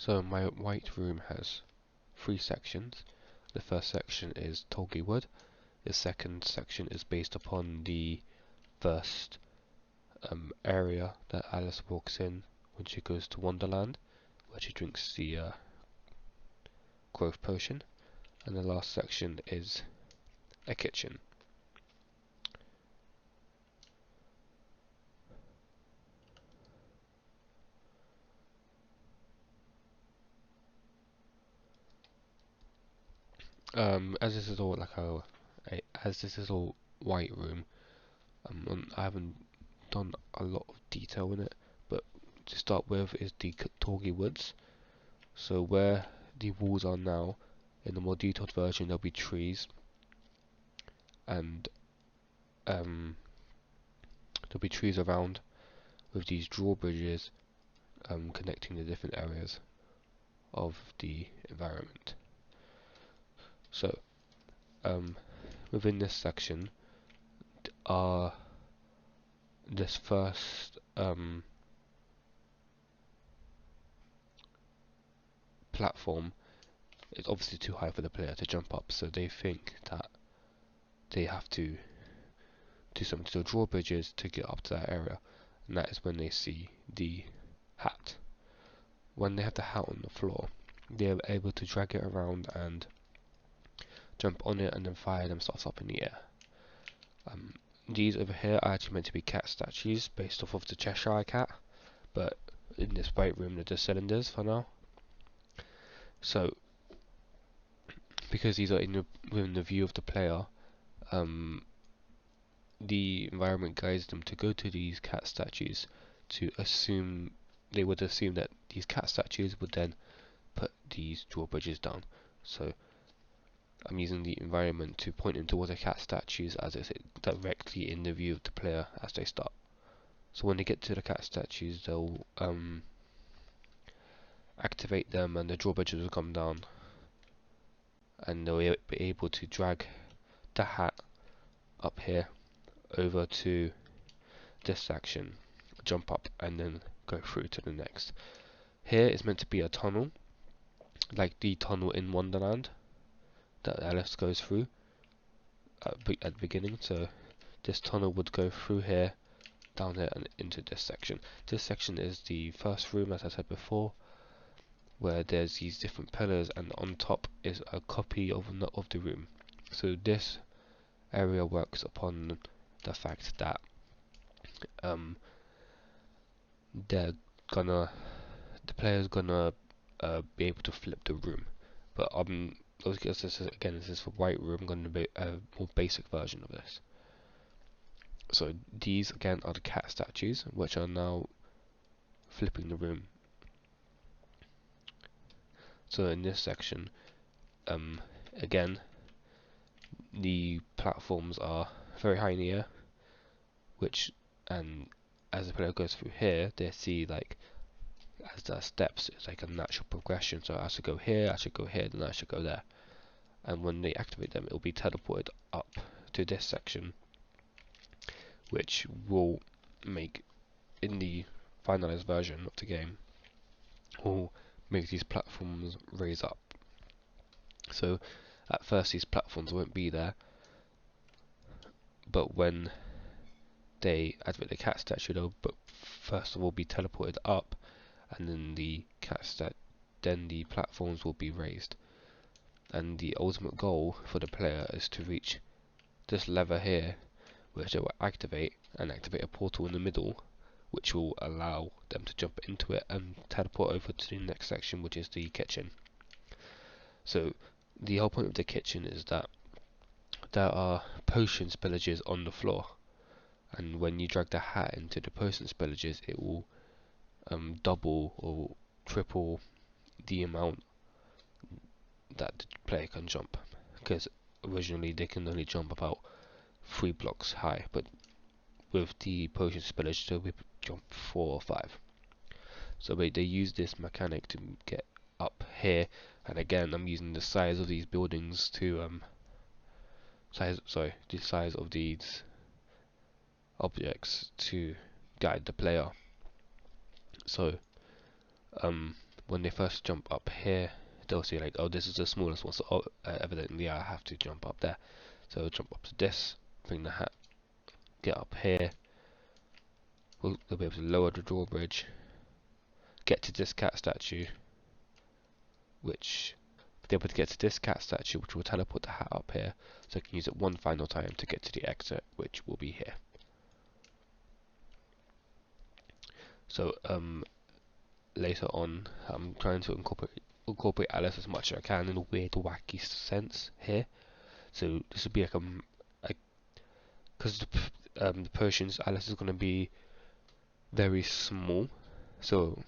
So my white room has three sections. The first section is Tolgi Wood. The second section is based upon the first area that Alice walks in when she goes to Wonderland, where she drinks the growth potion. And the last section is a kitchen. As this is all like as this is all white room, I haven't done a lot of detail in it, but to start with is the Torgi Woods. So where the walls are now, in the more detailed version there'll be trees, and there'll be trees around with these drawbridges connecting the different areas of the environment. So within this section are this first platform is obviously too high for the player to jump up, so they think that they have to do something to the drawbridges to get up to that area, and that is when they see the hat. When they have the hat on the floor, they're able to drag it around and jump on it and then fire themselves up in the air. These over here are actually meant to be cat statues based off of the Cheshire Cat, but in this white room they're just cylinders for now. So, because these are within the view of the player, the environment guides them to go to these cat statues they would assume that these cat statues would then put these drawbridges down. So I'm using the environment to point them towards the cat statues as it's directly in the view of the player as they start. So when they get to the cat statues, they'll activate them and the drawbridges will come down, and they'll be able to drag the hat up here over to this section, jump up and then go through to the next. Here is meant to be a tunnel, like the tunnel in Wonderland that Alice goes through at the beginning. So this tunnel would go through here, down here, and into this section. This section is the first room, as I said before, where there's these different pillars, and on top is a copy of the room. So this area works upon the fact that the player's gonna be able to flip the room. But this is for white room. I'm going to be a more basic version of this. So these again are the cat statues, which are now flipping the room. So in this section, again, the platforms are very high in the air, and as the player goes through here, they see like as the steps, it's like a natural progression. So I should go here, I should go here, then I should go there. And when they activate them, it will be teleported up to this section, which will make, in the finalized version of the game, will make these platforms raise up. So at first these platforms won't be there, but when they activate the cat statue, they'll first of all be teleported up, and then the platforms will be raised. And the ultimate goal for the player is to reach this lever here, which they will activate, and activate a portal in the middle, which will allow them to jump into it and teleport over to the next section, which is the kitchen. So the whole point of the kitchen is that there are potion spillages on the floor, and when you drag the hat into the potion spillages, it will double or triple the amount that the player can jump, because originally they can only jump about 3 blocks high, but with the potion spillage they'll be jump 4 or 5. So they use this mechanic to get up here, and again I'm using the size of these buildings to the size of these objects to guide the player. So when they first jump up here, they'll see like, oh, this is the smallest one, so evidently I have to jump up there. So jump up to this, bring the hat, get up here. They'll be able to lower the drawbridge, get to this cat statue, which they'll be able to get to this cat statue, which will teleport the hat up here, so I can use it one final time to get to the exit, which will be here. So later on, I'm trying to incorporate Alice as much as I can in a weird, wacky sense here. So this would be like because the Persians, Alice is going to be very small, so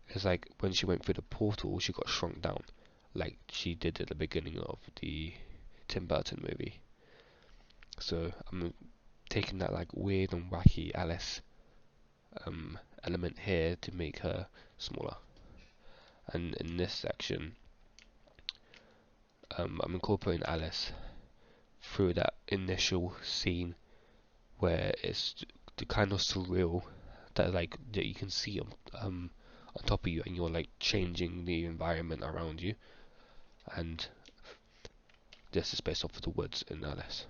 it's like when she went through the portal, she got shrunk down, like she did at the beginning of the Tim Burton movie. So I'm taking that like weird and wacky Alice element here to make her smaller. And in this section, I'm incorporating Alice through that initial scene where it's the kind of surreal that like that you can see on top of you, and you're like changing the environment around you. And this is based off of the woods in Alice.